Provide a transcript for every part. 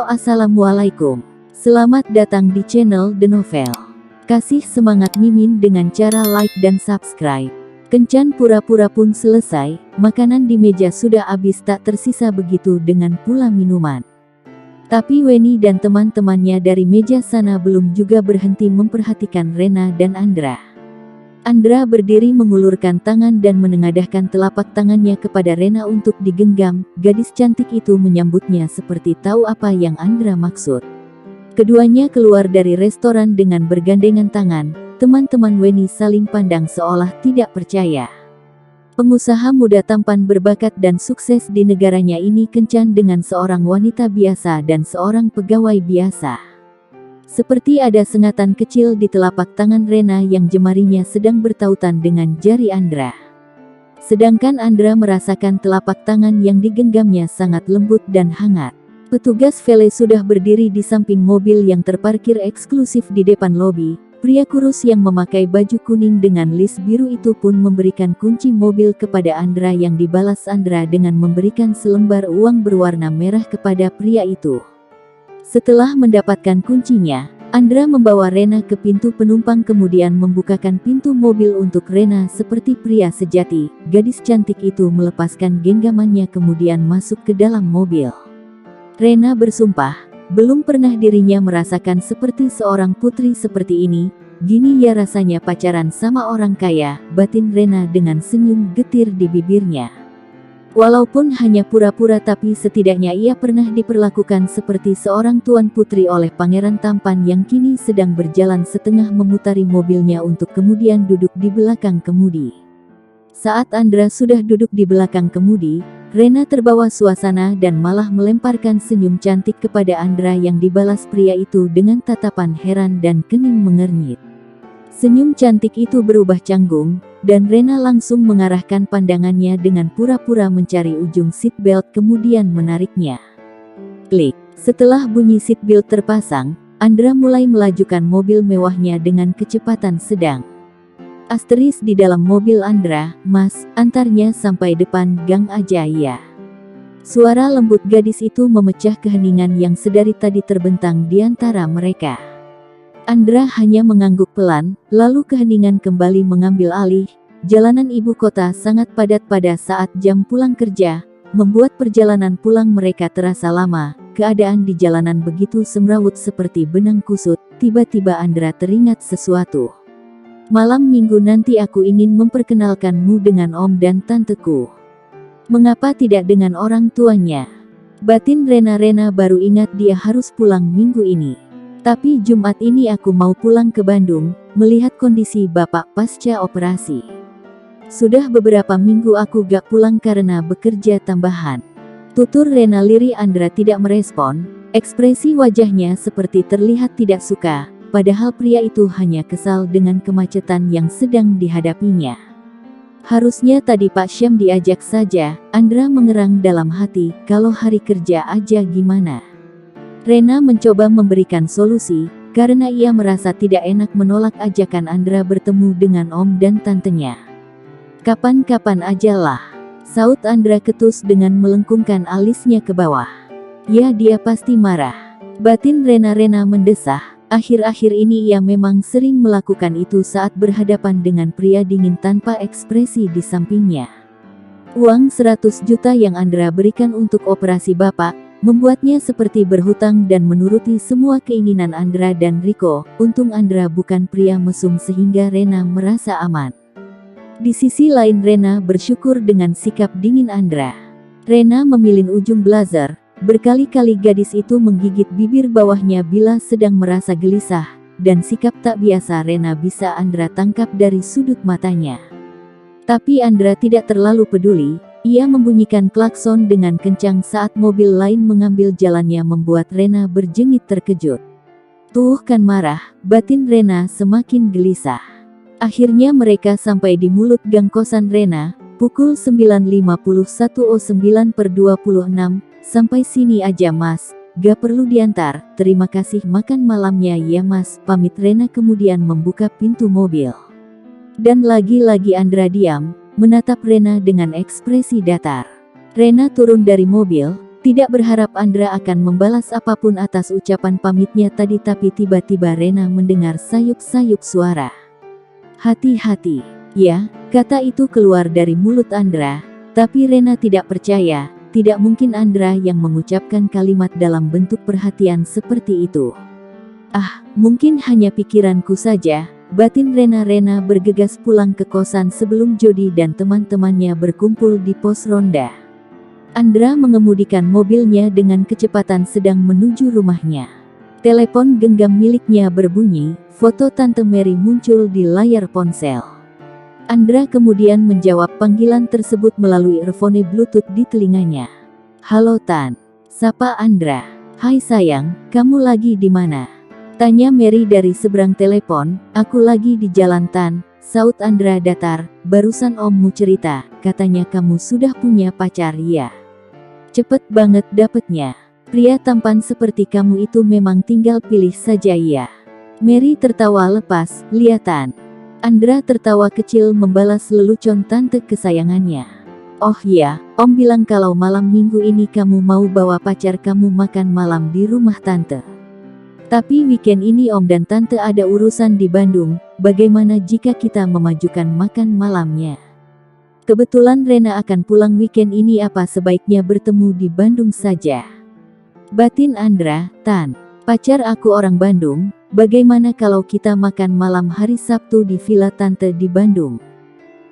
assalamualaikum. Selamat datang di channel The Novel. Kasih semangat Mimin dengan cara like dan subscribe. Kencan pura-pura pun selesai, makanan di meja sudah habis tak tersisa begitu dengan pula minuman. Tapi Weni dan teman-temannya dari meja sana belum juga berhenti memperhatikan Rena dan Andra. Andra berdiri mengulurkan tangan dan menengadahkan telapak tangannya kepada Rena untuk digenggam. Gadis cantik itu menyambutnya seperti tahu apa yang Andra maksud. Keduanya keluar dari restoran dengan bergandengan tangan. Teman-teman Weni saling pandang seolah tidak percaya. Pengusaha muda tampan berbakat dan sukses di negaranya ini kencan dengan seorang wanita biasa dan seorang pegawai biasa. Seperti ada sengatan kecil di telapak tangan Rena yang jemarinya sedang bertautan dengan jari Andra. Sedangkan Andra merasakan telapak tangan yang digenggamnya sangat lembut dan hangat. Petugas valet sudah berdiri di samping mobil yang terparkir eksklusif di depan lobi. Pria kurus yang memakai baju kuning dengan list biru itu pun memberikan kunci mobil kepada Andra yang dibalas Andra dengan memberikan selembar uang berwarna merah kepada pria itu. Setelah mendapatkan kuncinya, Andra membawa Rena ke pintu penumpang kemudian membukakan pintu mobil untuk Rena seperti pria sejati. Gadis cantik itu melepaskan genggamannya kemudian masuk ke dalam mobil. Rena bersumpah, belum pernah dirinya merasakan seperti seorang putri seperti ini. Gini ya rasanya pacaran sama orang kaya, batin Rena dengan senyum getir di bibirnya. Walaupun hanya pura-pura tapi setidaknya ia pernah diperlakukan seperti seorang tuan putri oleh pangeran tampan yang kini sedang berjalan setengah memutari mobilnya untuk kemudian duduk di belakang kemudi. Saat Andra sudah duduk di belakang kemudi, Rena terbawa suasana dan malah melemparkan senyum cantik kepada Andra yang dibalas pria itu dengan tatapan heran dan kening mengernyit. Senyum cantik itu berubah canggung, dan Rena langsung mengarahkan pandangannya dengan pura-pura mencari ujung seatbelt kemudian menariknya. Klik. Setelah bunyi seatbelt terpasang, Andra mulai melajukan mobil mewahnya dengan kecepatan sedang. Asteris di dalam mobil Andra, "Mas, antarnya sampai depan gang aja ya." Suara lembut gadis itu memecah keheningan yang sedari tadi terbentang di antara mereka. Andra hanya mengangguk pelan, lalu keheningan kembali mengambil alih. Jalanan ibu kota sangat padat pada saat jam pulang kerja, membuat perjalanan pulang mereka terasa lama. Keadaan di jalanan begitu semrawut seperti benang kusut. Tiba-tiba Andra teringat sesuatu. "Malam minggu nanti aku ingin memperkenalkanmu dengan om dan tanteku. Mengapa tidak dengan orang tuanya?" Batin Rena baru ingat dia harus pulang minggu ini. "Tapi Jumat ini aku mau pulang ke Bandung, melihat kondisi bapak pasca operasi. Sudah beberapa minggu aku gak pulang karena bekerja tambahan." Tutur Rena lirih. Andra tidak merespon, ekspresi wajahnya seperti terlihat tidak suka, padahal pria itu hanya kesal dengan kemacetan yang sedang dihadapinya. Harusnya tadi Pak Syam diajak saja, Andra mengerang dalam hati, kalau hari kerja aja gimana? Rena mencoba memberikan solusi, karena ia merasa tidak enak menolak ajakan Andra bertemu dengan om dan tantenya. "Kapan-kapan aja lah," saut Andra ketus dengan melengkungkan alisnya ke bawah. "Ya dia pasti marah." Batin Rena mendesah. Akhir-akhir ini ia memang sering melakukan itu saat berhadapan dengan pria dingin tanpa ekspresi di sampingnya. Uang 100 juta yang Andra berikan untuk operasi bapak, membuatnya seperti berhutang dan menuruti semua keinginan Andra dan Riko. Untung Andra bukan pria mesum sehingga Rena merasa aman. Di sisi lain Rena bersyukur dengan sikap dingin Andra. Rena memilih ujung blazer. Berkali-kali gadis itu menggigit bibir bawahnya bila sedang merasa gelisah, dan sikap tak biasa Rena bisa Andra tangkap dari sudut matanya. Tapi Andra tidak terlalu peduli. Ia membunyikan klakson dengan kencang saat mobil lain mengambil jalannya membuat Rena berjengit terkejut. "Tuh kan marah," batin Rena semakin gelisah. Akhirnya mereka sampai di mulut gang kosan Rena, pukul 9.51:09/26. "Sampai sini aja mas, gak perlu diantar, terima kasih makan malamnya ya mas," pamit Rena kemudian membuka pintu mobil. Dan lagi-lagi Andra diam, menatap Rena dengan ekspresi datar. Rena turun dari mobil, Tidak berharap Andra akan membalas apapun atas ucapan pamitnya tadi, tapi tiba-tiba Rena mendengar sayup-sayup suara. Hati-hati. Ya, kata itu keluar dari mulut Andra, tapi Rena tidak percaya. Tidak mungkin Andra yang mengucapkan kalimat dalam bentuk perhatian seperti itu. Ah, mungkin hanya pikiranku saja, batin Rena. Rena bergegas pulang ke kosan sebelum Jody dan teman-temannya berkumpul di pos ronda. Andra mengemudikan mobilnya dengan kecepatan sedang menuju rumahnya. Telepon genggam miliknya berbunyi, foto Tante Mary muncul di layar ponsel. Andra kemudian menjawab panggilan tersebut melalui earphone Bluetooth di telinganya. "Halo Tan," sapa Andra. "Hai sayang, kamu lagi di mana?" tanya Mary dari seberang telepon. "Aku lagi di jalan Tan," saut Andra datar. "Barusan ommu cerita, katanya kamu sudah punya pacar ya. Cepet banget dapetnya. Pria tampan seperti kamu itu memang tinggal pilih saja ya." Mary tertawa lepas, "Liatan." Andra tertawa kecil membalas lelucon tante kesayangannya. "Oh ya, om bilang kalau malam minggu ini kamu mau bawa pacar kamu makan malam di rumah tante. Tapi weekend ini om dan tante ada urusan di Bandung, bagaimana jika kita memajukan makan malamnya? Kebetulan Rena akan pulang weekend ini, apa sebaiknya bertemu di Bandung saja?" Batin Andra. "Tan, pacar aku orang Bandung, bagaimana kalau kita makan malam hari Sabtu di villa tante di Bandung?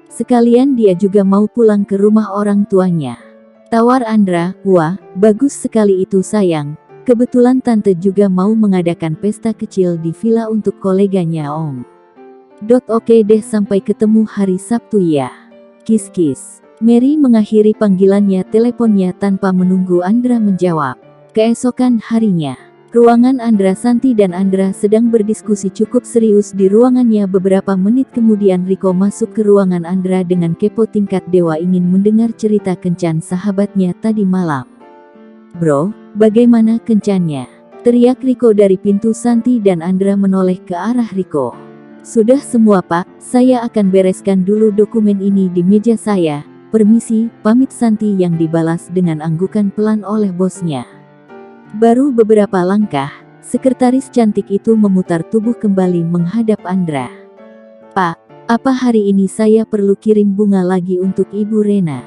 Sekalian dia juga mau pulang ke rumah orang tuanya," tawar Andra. "Wah, bagus sekali itu sayang. Kebetulan tante juga mau mengadakan pesta kecil di villa untuk koleganya om. Oke deh, sampai ketemu hari Sabtu ya. Kis-kis." Mary mengakhiri panggilannya teleponnya tanpa menunggu Andra menjawab. Keesokan harinya, ruangan Andra Santi dan Andra sedang berdiskusi cukup serius di ruangannya. Beberapa menit kemudian Riko masuk ke ruangan Andra dengan kepo tingkat dewa, ingin mendengar cerita kencan sahabatnya tadi malam. "Bro, bagaimana kencannya?" teriak Riko dari pintu. Santi dan Andra menoleh ke arah Riko. "Sudah semua pak, saya akan bereskan dulu dokumen ini di meja saya. Permisi," pamit Santi yang dibalas dengan anggukan pelan oleh bosnya. Baru beberapa langkah, sekretaris cantik itu memutar tubuh kembali menghadap Andra. "Pak, apa hari ini saya perlu kirim bunga lagi untuk Ibu Rena?"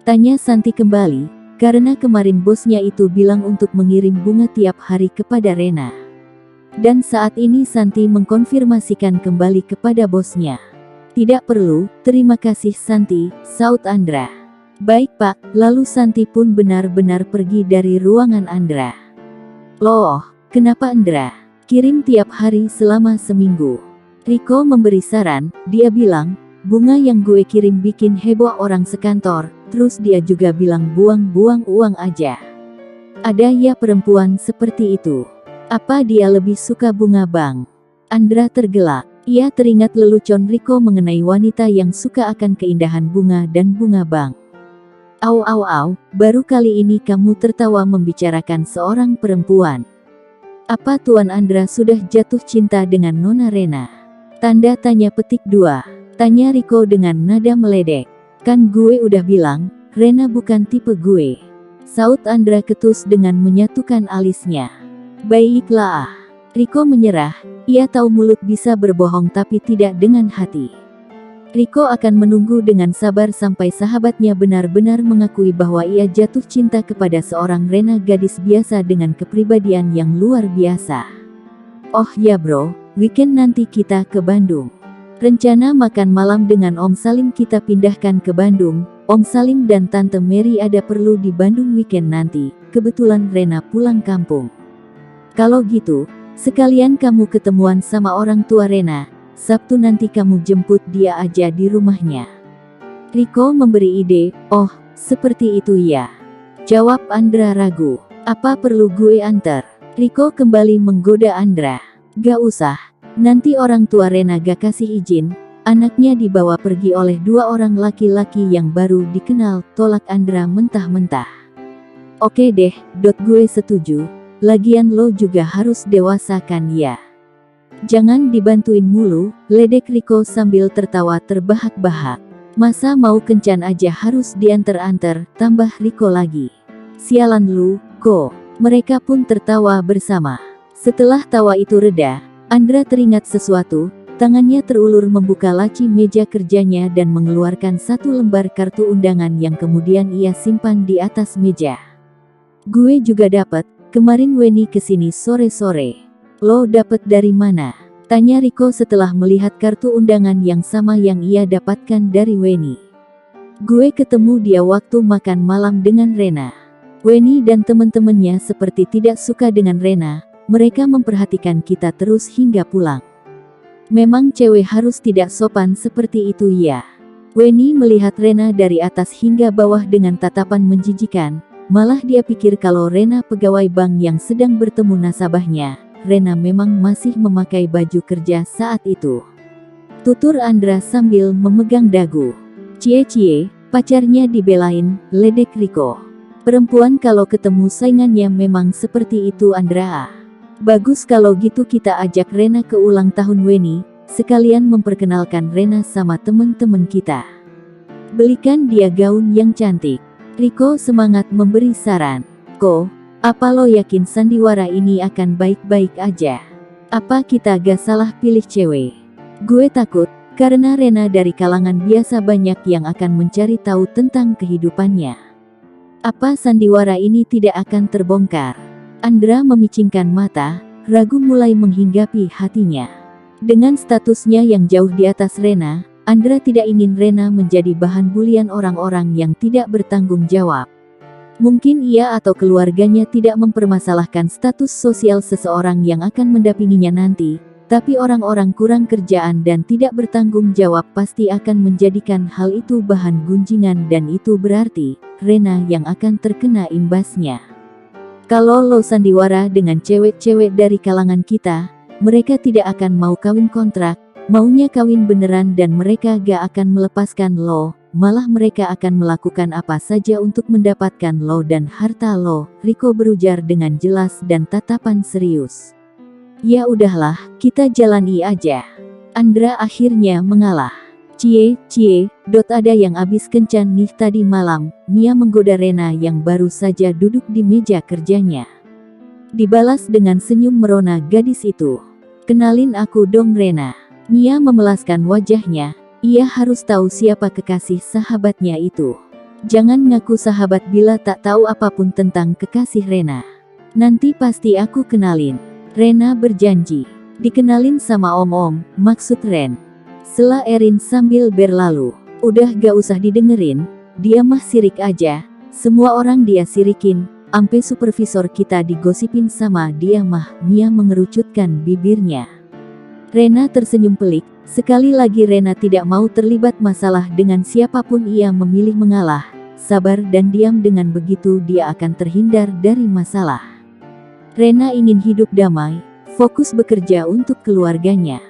tanya Santi kembali, karena kemarin bosnya itu bilang untuk mengirim bunga tiap hari kepada Rena. Dan saat ini Santi mengkonfirmasikan kembali kepada bosnya. "Tidak perlu, terima kasih Santi," saut Andra. "Baik pak." Lalu Santi pun benar-benar pergi dari ruangan Andra. "Loh, kenapa Andra kirim tiap hari selama seminggu?" Riko memberi saran. Dia bilang, "Bunga yang gue kirim bikin heboh orang sekantor, terus dia juga bilang buang-buang uang aja. Ada ya perempuan seperti itu. Apa dia lebih suka bunga bang?" Andra tergelak. Ia teringat lelucon Riko mengenai wanita yang suka akan keindahan bunga dan bunga bang. Au, baru kali ini kamu tertawa membicarakan seorang perempuan. Apa Tuan Andra sudah jatuh cinta dengan Nona Rena? Tanda tanya petik 2. Tanya Riko dengan nada meledek. "Kan gue udah bilang, Rena bukan tipe gue," saut Andra ketus dengan menyatukan alisnya. "Baiklah." Riko menyerah. Ia tahu mulut bisa berbohong tapi tidak dengan hati. Riko akan menunggu dengan sabar sampai sahabatnya benar-benar mengakui bahwa ia jatuh cinta kepada seorang Rena, gadis biasa dengan kepribadian yang luar biasa. "Oh ya bro, weekend nanti kita ke Bandung. Rencana makan malam dengan Om Salim kita pindahkan ke Bandung. Om Salim dan Tante Mary ada perlu di Bandung weekend nanti. Kebetulan Rena pulang kampung. Kalau gitu, sekalian kamu ketemuan sama orang tua Rena. Sabtu nanti kamu jemput dia aja di rumahnya." Riko memberi ide. "Oh, seperti itu ya?" jawab Andra ragu. "Apa perlu gue antar?" Riko kembali menggoda Andra. "Gak usah. Nanti orang tua Rena gak kasih izin, anaknya dibawa pergi oleh 2 orang laki-laki yang baru dikenal," tolak Andra mentah-mentah. "Oke deh, gue setuju. Lagian lo juga harus dewasa kan ya. Jangan dibantuin mulu," ledek Riko sambil tertawa terbahak-bahak. "Masa mau kencan aja harus diantar-antar?" tambah Riko lagi. Sialan lu, Ko. Mereka pun tertawa bersama. Setelah tawa itu reda, Andra teringat sesuatu. Tangannya terulur membuka laci meja kerjanya dan mengeluarkan satu lembar kartu undangan yang kemudian ia simpan di atas meja. Gue juga dapat, kemarin Weni kesini sore-sore. Lo dapet dari mana? Tanya Riko setelah melihat kartu undangan yang sama yang ia dapatkan dari Weni. Gue ketemu dia waktu makan malam dengan Rena. Weni dan teman-temannya seperti tidak suka dengan Rena, mereka memperhatikan kita terus hingga pulang. Memang cewek harus tidak sopan seperti itu ya. Weni melihat Rena dari atas hingga bawah dengan tatapan menjijikan, malah dia pikir kalau Rena pegawai bank yang sedang bertemu nasabahnya. Rena memang masih memakai baju kerja saat itu. Tutur Andra sambil memegang dagu. Cie-cie, pacarnya dibelain, ledek Riko. Perempuan kalau ketemu saingannya memang seperti itu Andra. Bagus kalau gitu kita ajak Rena ke ulang tahun Weni, sekalian memperkenalkan Rena sama temen-temen kita. Belikan dia gaun yang cantik. Riko semangat memberi saran. Ko, apa lo yakin sandiwara ini akan baik-baik aja? Apa kita gak salah pilih cewek? Gue takut, karena Rena dari kalangan biasa banyak yang akan mencari tahu tentang kehidupannya. Apa sandiwara ini tidak akan terbongkar? Andra memicingkan mata, ragu mulai menghinggapi hatinya. Dengan statusnya yang jauh di atas Rena, Andra tidak ingin Rena menjadi bahan bulian orang-orang yang tidak bertanggung jawab. Mungkin ia atau keluarganya tidak mempermasalahkan status sosial seseorang yang akan mendampinginya nanti, tapi orang-orang kurang kerjaan dan tidak bertanggung jawab pasti akan menjadikan hal itu bahan gunjingan dan itu berarti Rena yang akan terkena imbasnya. Kalau lo sandiwara dengan cewek-cewek dari kalangan kita, mereka tidak akan mau kawin kontrak, maunya kawin beneran dan mereka gak akan melepaskan lo, malah mereka akan melakukan apa saja untuk mendapatkan lo dan harta lo, Riko berujar dengan jelas dan tatapan serius. Ya udahlah, kita jalani aja. Andra akhirnya mengalah. Cie, ada yang abis kencan nih tadi malam, Mia menggoda Rena yang baru saja duduk di meja kerjanya. Dibalas dengan senyum merona gadis itu. Kenalin aku dong Rena. Mia memelaskan wajahnya, ia harus tahu siapa kekasih sahabatnya itu. Jangan ngaku sahabat bila tak tahu apapun tentang kekasih Rena. Nanti pasti aku kenalin. Rena berjanji. Dikenalin sama om-om, maksud Ren. Sela Erin sambil berlalu. Udah gak usah didengerin, dia mah sirik aja. Semua orang dia sirikin, ampe supervisor kita digosipin sama dia mah. Mia mengerucutkan bibirnya. Rena tersenyum pelik, sekali lagi Rena tidak mau terlibat masalah dengan siapapun ia memilih mengalah. Sabar dan diam dengan begitu dia akan terhindar dari masalah. Rena ingin hidup damai, fokus bekerja untuk keluarganya.